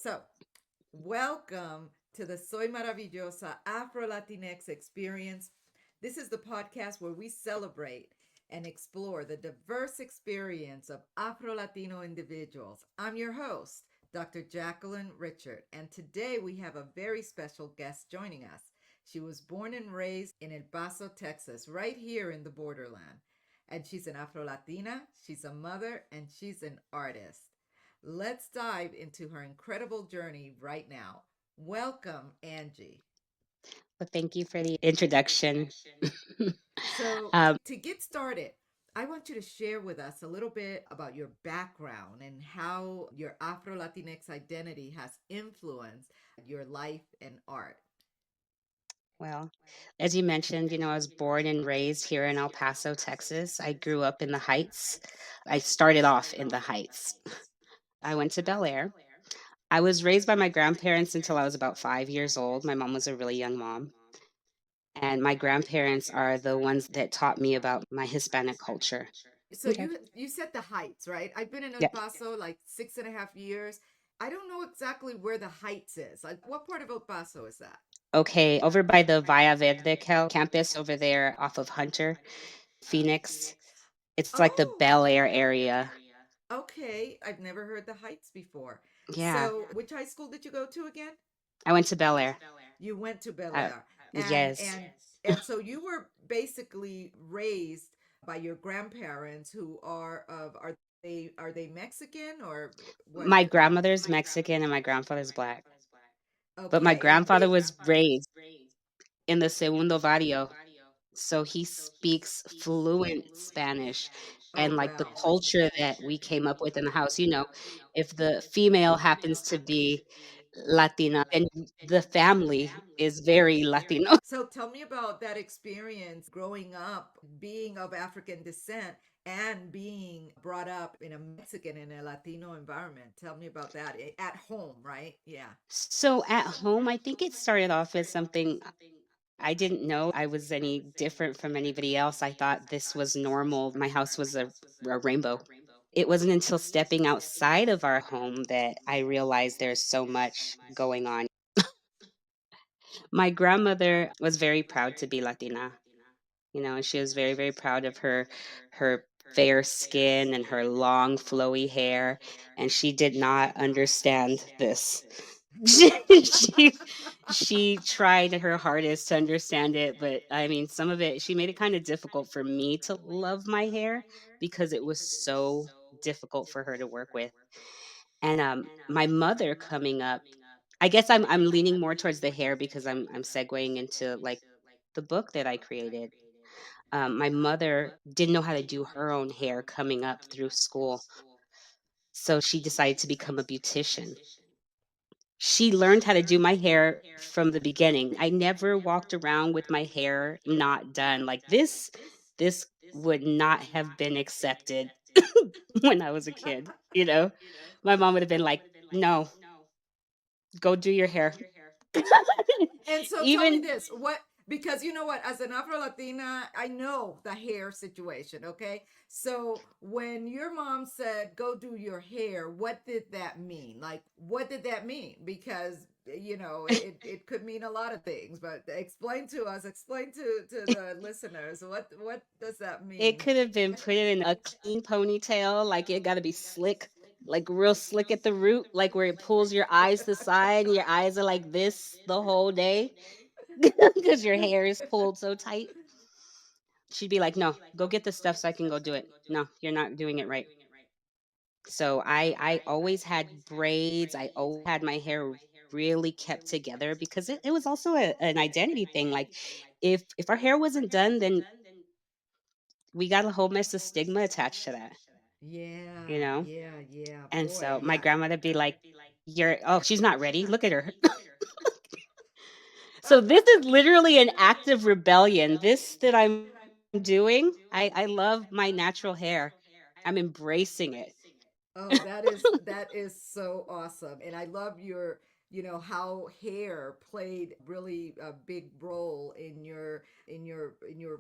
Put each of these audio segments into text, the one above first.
So, welcome to the Soy Maravillosa Afro Latinx experience. This is the podcast where we celebrate and explore the diverse experience of Afro Latino individuals. I'm your host, Dr. Jacqueline Richard, and today we have a very special guest joining us. She was born and raised in El Paso, Texas, right here in the borderland. And she's an Afro Latina, she's a mother, and she's an artist. Let's dive into her incredible journey right now. Welcome, Angie. Well, thank you for the introduction. So, um, to get started, I want you to share with us a little bit about your background and how your Afro Latinx identity has influenced your life and art. well, as you mentioned, I was born and raised here in El Paso, Texas. I grew up in the Heights. I started off in the Heights. I went to Bel Air. I was raised by my grandparents until I was about 5 years old. My mom was a really young mom. And my grandparents are the ones that taught me about my Hispanic culture. So Okay. you said the Heights, right? I've been in El Yeah. Paso like 6.5 years. I don't know exactly where the Heights is. Like, what part of El Paso is that? Okay. Over by the Villa Verde campus over there off of Hunter, Phoenix. It's like the Oh, Bel Air area. okay. I've never heard the Heights before. Yeah. So, which high school did you go to again? I went to Bel Air. You went to Bel Uh, Air, and yes. and so you were basically raised by your grandparents, who are they Mexican or what? My grandmother's Mexican and my grandfather's black. But my Okay, and grandfather was raised in the Segundo Barrio. So he speaks fluent Spanish. oh And like the wow. culture that we came up with in the house, if the female happens to be Latina, then the family is very Latino. So tell me about that experience growing up, being of African descent and being brought up in a Mexican and a Latino environment. Tell me about that at home, right? Yeah. So at home, I think it started off as something I didn't know I was any different from anybody else. I thought this was normal. My house was a rainbow. It wasn't until stepping outside of our home that I realized there's so much going on. My grandmother was very proud to be Latina, and she was very, very proud of her fair skin and her long flowy hair, and she did not understand this. she she tried her hardest to understand it, but I mean, some of it she made it kind of difficult for me to love my hair because it was so difficult for her to work with. And my mother coming up, I guess I'm leaning more towards the hair because I'm segueing into like the book that I created. My mother didn't know how to do her own hair coming up through school, so she decided to become a beautician. She learned how to do my hair from the beginning. I never walked around with my hair not done. Like this would not have been accepted when I was a kid. My mom would have been like, "No, go do your hair." And so tell me Even this, what, because you know what, as an Afro Latina, I know the hair situation, okay? So when your mom said go do your hair, what did that mean? Like, what did that mean? Because it could mean a lot of things, but explain to the listeners, what does that it mean? could have been put in a clean ponytail, like it got to be slick, like real slick at the root, like where it pulls your eyes to the side and your eyes are like this the whole day because your hair is pulled so tight. She'd be like, "No, go get the stuff so I can go do it. No, you're not doing it right." So I always had braids. I always had my hair really kept together because it was also an identity thing. Like if our hair wasn't done, then we got a whole mess of stigma attached to that, you Yeah, know? yeah, yeah, And boy, so my yeah. grandmother be like, she's not ready. Look at her. So this is literally an act of rebellion. This that I'm doing, I love my natural hair. I'm embracing it. Oh, that is so awesome. And I love how hair played really a big role in your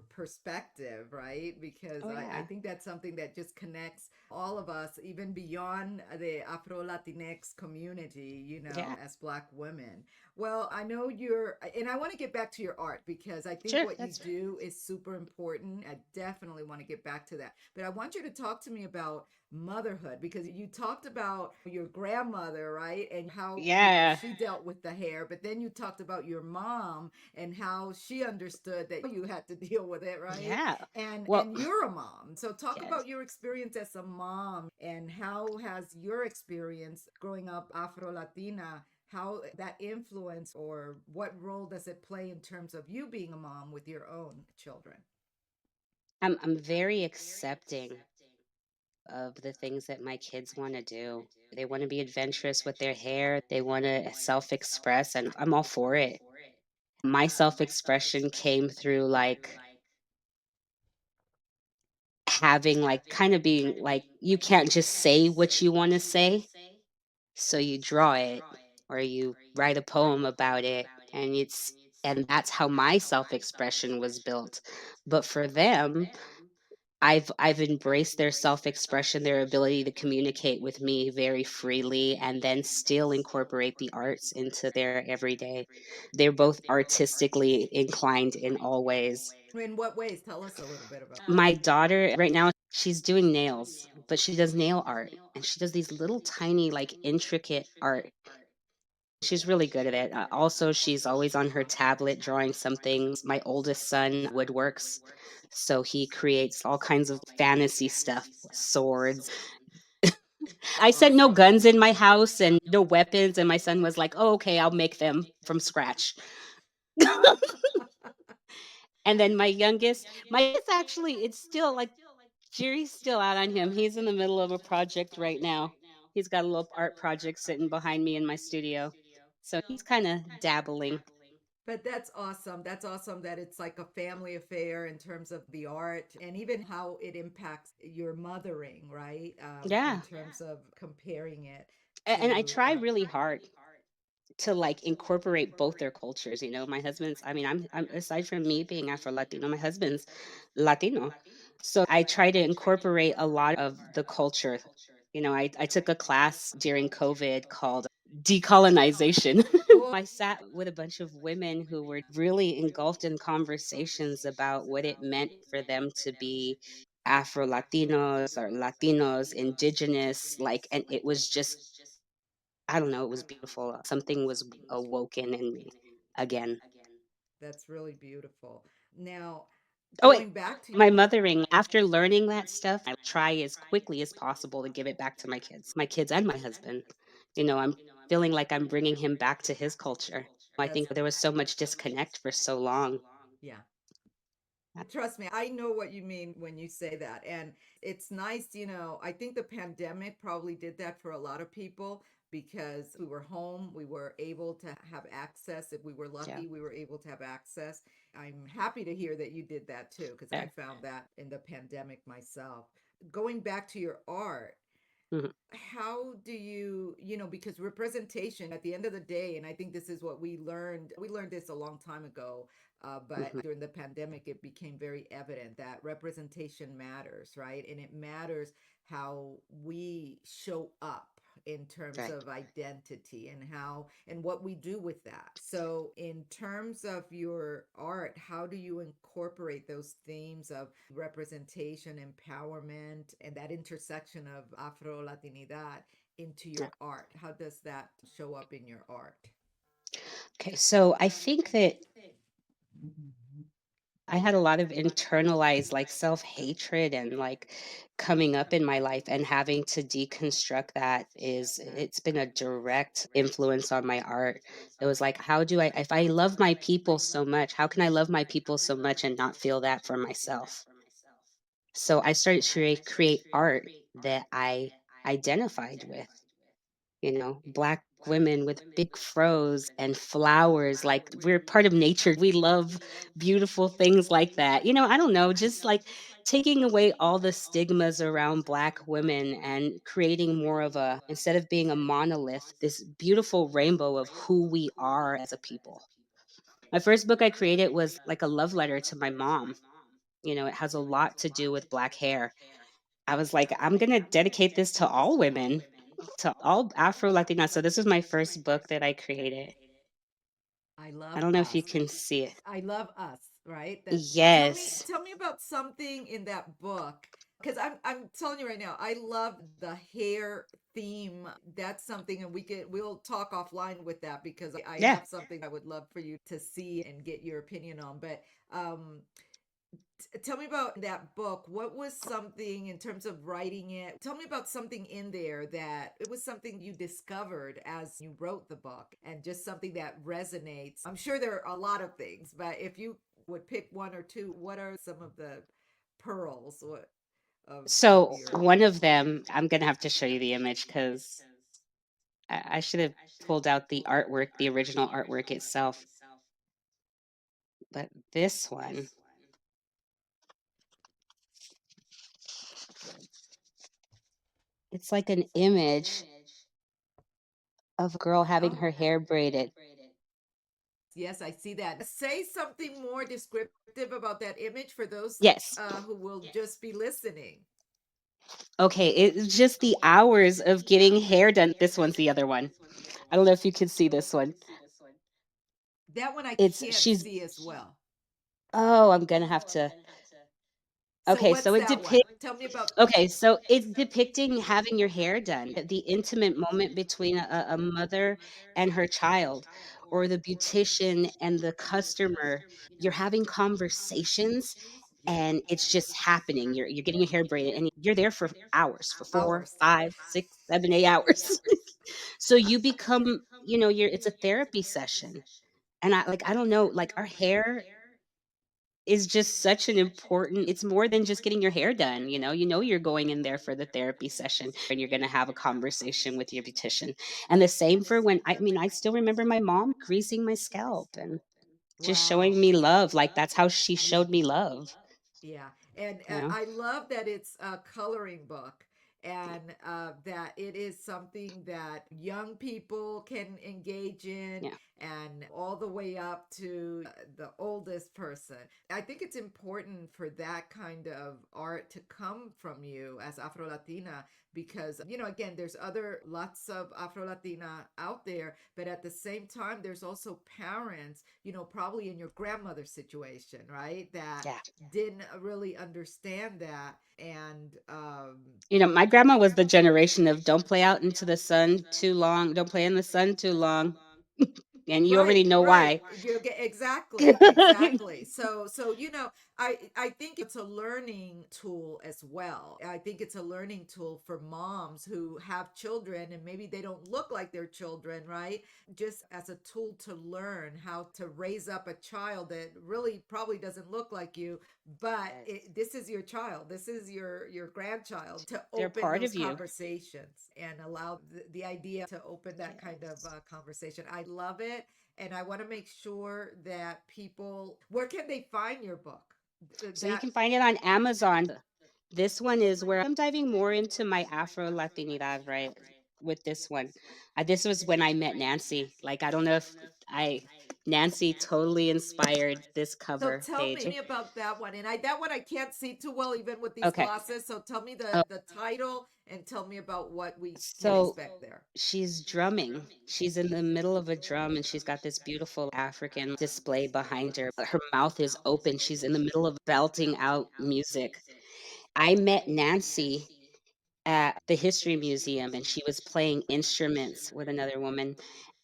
perspective, right? Because Oh I yeah. think that's something that just connects all of us, even beyond the Afro Latinx community, Yeah. as Black women. Well, I know and I want to get back to your art because I think Sure. what you That's do is super important. I definitely want to get back to that. But I want you to talk to me about motherhood because you talked about your grandmother, right? And how, yeah. she dealt with the hair, but then you talked about your mom and how she understood that you had to deal with it, right? Yeah. Well, And you're a mom. So talk yes. about your experience as a mom and how has your experience growing up Afro Latina, how that influence or what role does it play in terms of you being a mom with your own children? I'm very accepting of the things that my kids want to do. They want to be adventurous with their hair. They want to self-express, and I'm all for it. My self-expression came through like having like kind of being like you can't just say what you want to say, so you draw it or you write a poem about it, and that's how my self-expression was built. But for them, I've embraced their self-expression, their ability to communicate with me very freely and then still incorporate the arts into their everyday. They're both artistically inclined in all ways. In what ways? Tell us a little bit about. My daughter right now, she's doing nails, but she does nail art and she does these little tiny like intricate art. She's really good at it. Also, she's always on her tablet drawing something. My oldest son woodworks, so he creates all kinds of fantasy stuff, swords. I said no Awesome. guns in my house and no weapons, and my son was like, "Oh, okay, I'll make them from scratch." And then my youngest actually, it's still like jury's still out on him. He's in the middle of a project right now. He's got a little art project sitting behind me in my studio. So he's kind of dabbling. But that's awesome. That's awesome that it's like a family affair in terms of the art and even how it impacts your mothering, right? In Yeah. terms of comparing it And I to. try really hard to like incorporate both their cultures. My husband's, I mean, I'm aside from me being Afro Latino, my husband's Latino. So I try to incorporate a lot of the culture. I took a class during COVID called decolonization. Oh, I sat with a bunch of women who were really engulfed in conversations about what it meant for them to be Afro Latinos or Latinos, indigenous, like, and it was just, I don't know, it was beautiful. Something was awoken in me again. that's really beautiful. Now, Oh, wait, going back to. my mothering, after learning that stuff, I try as quickly as possible to give it back to my kids and my husband. I'm feeling like I'm bringing him back to his culture. I think there was so much disconnect for so long. Yeah. Uh, Trust me, I know what you mean when you say that. And it's nice, I think the pandemic probably did that for a lot of people because we were home, we were able to have access. If we were Yeah. lucky, we were able to have access. I'm happy to hear that you did that too, because Yeah. I found that in the pandemic myself. Going back to your art, Mhm. how do because representation at the end of the day, and I think this is what we learned this a long time ago, but Mhm. during the pandemic it became very evident that representation matters, right? And it matters how we show up in terms Right. of identity and how and what we do with that. So in terms of your art, how do you incorporate those themes of representation, empowerment, and that intersection of Afro Latinidad into Yeah. your art? How does that show up in your art? Okay, so I think that I had a lot of internalized like self-hatred and like coming up in my life, and having to deconstruct that it's been a direct influence on my art. It was like, how do I, if I love my people so much, how can I love my people so much and not feel that for myself? So I started to create art that I identified with, Black women with big fros and flowers. Like, we're part of nature. We love beautiful things like that. I don't know, just like taking away all the stigmas around Black women and creating more of a, instead of being a monolith, this beautiful rainbow of who we are as a people. My first book I created was like a love letter to my mom. It has a lot to do with Black hair. I was like, I'm going to dedicate this to all women, to all Afro Latinas. So this was my first book that I created. I I love don't know if you us. can see it. I love us, right? That Yes. tell me about something in that book because I'm telling you right now, I love the hair theme. That's something, and we'll talk offline with that because I Yeah. have something I would love for you to see and get your opinion on. But tell me about that book. What was something in terms of writing it? Tell me about something in there that it was something you discovered as you wrote the book and just something that resonates. I'm sure there are a lot of things, but if you would pick one or two, what are some of the pearls of So your one of them, I'm going to have to show you the image because I should have pulled out the artwork, the original artwork itself. But this one, it's like an image of a girl having her hair braided. Yes, I see that. Say something more descriptive about that image for those Yes. who will just be listening. Okay. It's just the hours of getting hair done. This one's the other one. I don't know if you can see this one. That one I It's, can't she's, see as well. oh, I'm going to have to. So Okay. So what's it that one? depicts. Tell me about. Okay, so it's depicting having your hair done, the intimate moment between a mother and her child, or the beautician and the customer. You're having conversations and it's just happening. You're getting your hair braided and you're there for hours, for four, Hours. 5, 6, 7, 8 hours. So you become, it's a therapy session. And I don't know, like our hair is just such an important, it's more than just getting your hair done. You're going in there for the therapy session and you're going to have a conversation with your beautician. And the same for when, I still remember my mom greasing my scalp and just Wow. showing me love. Like that's how she showed me love, Yeah. And you know? I love that it's a coloring book and that it is something that young people can engage in Yeah. and all the way up to the oldest person. I think it's important for that kind of art to come from you as Afro Latina because, again, there's other lots of Afro Latina out there, but at the same time, there's also parents, probably in your grandmother's situation, right? That Yeah. didn't really understand that and My grandma was the generation of don't play out into the sun too long. Don't play in the sun too long. And you right, already know right. why. You get exactly, exactly. So I think it's a learning tool as well. I think it's a learning tool for moms who have children and maybe they don't look like their children, right? Just as a tool to learn how to raise up a child that really probably doesn't look like you, but Yes. this is your child, this is your grandchild, to They're open part those of you. conversations and allow the idea to open that kind of Yes. conversation. I love it, and I want to make sure that people, where can they find your book? So you That can find it on Amazon. This one is where I'm diving more into my Afro Latinidad, right? With this one. This was when I met Nancy. Like, I don't know if I, Nancy totally inspired this so cover tell page. me about that one, and I that one I can't see too well even with these Okay. glasses. So tell me Oh, the title and tell me about what we can so expect there. she's drumming. She's in the middle of a drum and she's got this beautiful African display behind her. Her mouth is open. She's in the middle of belting out music. I met Nancy at the History Museum and she was playing instruments with another woman.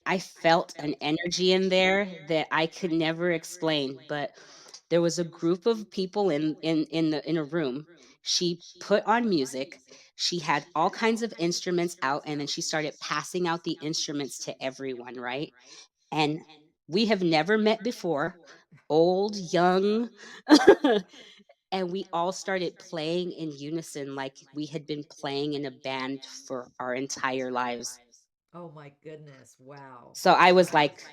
I felt an energy in there that I could never explain, but there was a group of people in a room. She put on music. She had all kinds of instruments out and then she started passing out the instruments to everyone, right? And we have never met before, old, young. And we all started playing in unison like we had been playing in a band for our entire lives. Oh my goodness! Wow, So I was wow. like,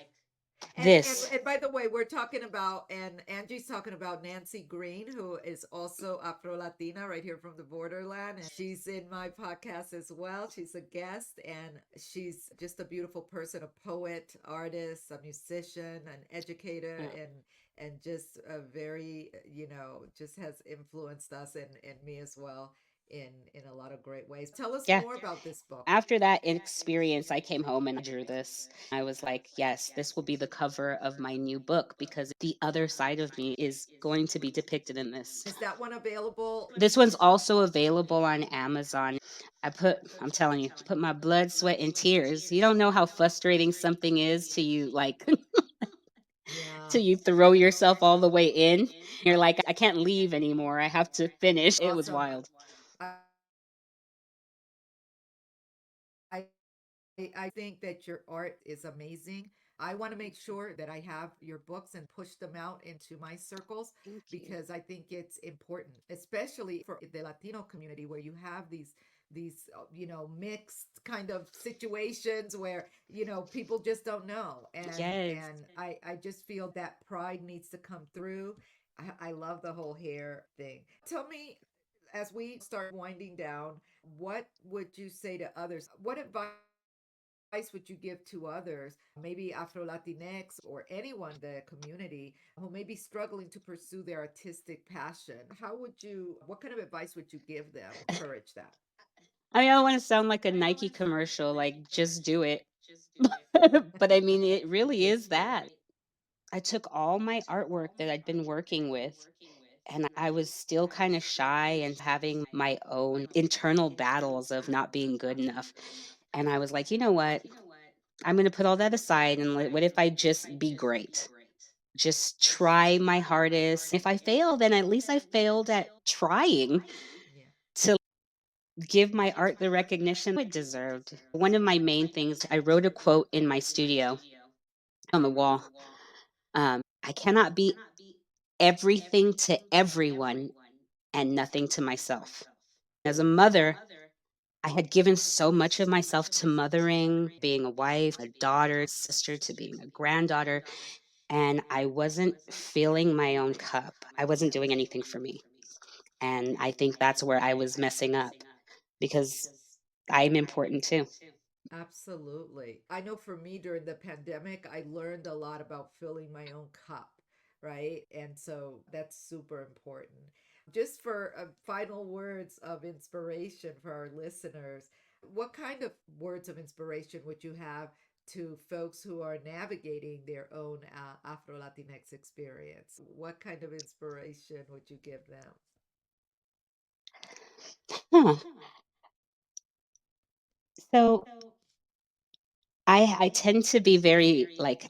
This. And by the way, we're talking about, and Angie's talking about Nancy Green, who is also Afro Latina right here from the borderland. And she's in my podcast as well. She's a guest, and she's just a beautiful person, a poet, artist, a musician, an educator, Yeah. and just a very, just has influenced us and me as well in a lot of great ways. Tell us Yeah. more about this book. After that experience, I came home and I drew this. I was like, yes, this will be the cover of my new book because the other side of me is going to be depicted in this. Is that one available? This one's also available on Amazon. I'm telling you, I put my blood, sweat, and tears. You don't know how frustrating something is to you, like, Yeah. till you throw yourself all the way in. You're like, I can't leave anymore. I have to finish. It was Awesome. wild. I I think that your art is amazing. I want to make sure that I have your books and push them out into my circles Thank you. because I think it's important, especially for the Latino community where you have these mixed kind of situations where people just don't know, Yes. and I just feel that pride needs to come through. I love the whole hair thing. Tell me, as we start winding down, what would you say to others? What advice would you give to others, maybe Afro Latinx or anyone, the community, who may be struggling to pursue their artistic passion? What kind of advice would you give them? Encourage that. I mean, I don't want to sound like a Nike commercial, like, just do it. But I mean, it really It's is true. that. I took all my artwork that I'd been working with, and I was still kind of shy and having my own internal battles of not being good enough. And I was like, you know what? I'm going to put all that aside and what if I just be great? Just try my hardest. If I fail, then at least I failed at trying Yeah. to give my art the recognition it deserved. One of my main things, I wrote a quote in my studio on the wall. I cannot be everything to everyone and nothing to myself. As a mother, I had given so much of myself to mothering, being a wife, a daughter, sister, to being a granddaughter, and I wasn't filling my own cup. I wasn't doing anything for me. And I think that's where I was messing up because I'm important too. Absolutely. I know for me during the pandemic, I learned a lot about filling my own cup, right? And so that's super important. Just for final words of inspiration for our listeners, what kind of words of inspiration would you have to folks who are navigating their own Afro Latinx experience? What kind of inspiration would you give them? Huh. So I tend to be very like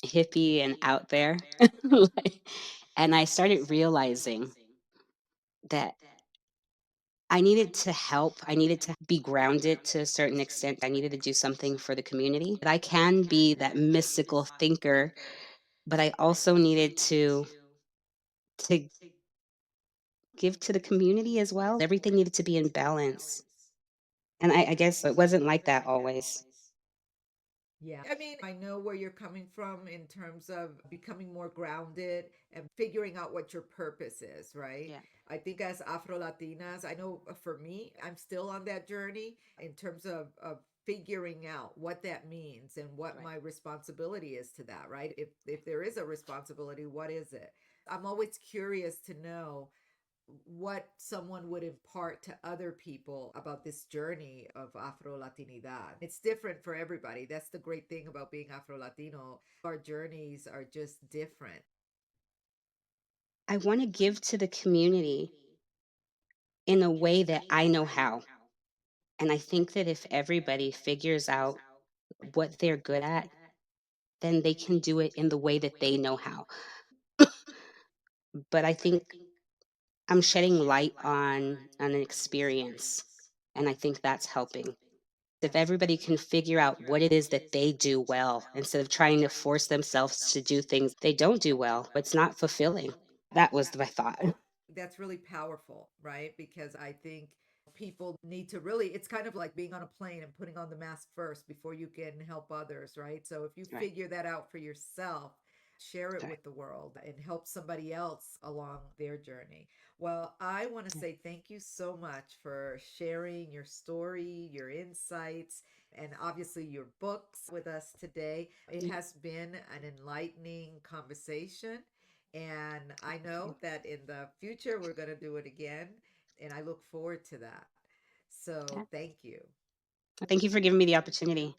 hippie and out there. Like, and I started realizing that I needed to help. I needed to be grounded to a certain extent. I needed to do something for the community. That I can be that mystical thinker, but I also needed to give to the community as well. Everything needed to be in balance. And I guess it wasn't like that always. Yeah. I mean, I know where you're coming from in terms of becoming more grounded and figuring out what your purpose is, right? Yeah, I think as Afro Latinas, I know for me, I'm still on that journey in terms of figuring out what that means and what right. my responsibility is to that, right? If there is a responsibility, what is it? I'm always curious to know what someone would impart to other people about this journey of Afro Latinidad. It's different for everybody. That's the great thing about being Afro Latino. Our journeys are just different. I want to give to the community in a way that I know how. And I think that if everybody figures out what they're good at, then they can do it in the way that they know how. But I think I'm shedding light on an experience, and I think that's helping. If everybody can figure out what it is that they do well instead of trying to force themselves to do things they don't do well, it's not fulfilling. That was my thought. That's really powerful, right? Because I think people need to really, it's kind of like being on a plane and putting on the mask first before you can help others, right? So if you Right. figure that out for yourself, share it Right. with the world and help somebody else along their journey. Well, I want to Yeah. say thank you so much for sharing your story, your insights, and obviously your books with us today. It Yeah. has been an enlightening conversation. And I Thank you. know that in the future we're going to do it again. And I look forward to that. So Yeah. thank you. Thank you for giving me the opportunity.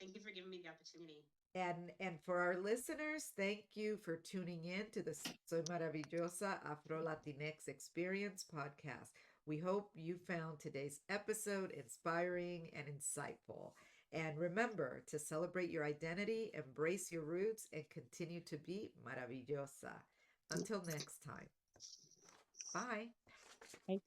And for our listeners, thank you for tuning in to the Soy Maravillosa Afro Latinx Experience podcast. We hope you found today's episode inspiring and insightful. And remember to celebrate your identity, embrace your roots, and continue to be maravillosa. Until next time. Bye. Bye.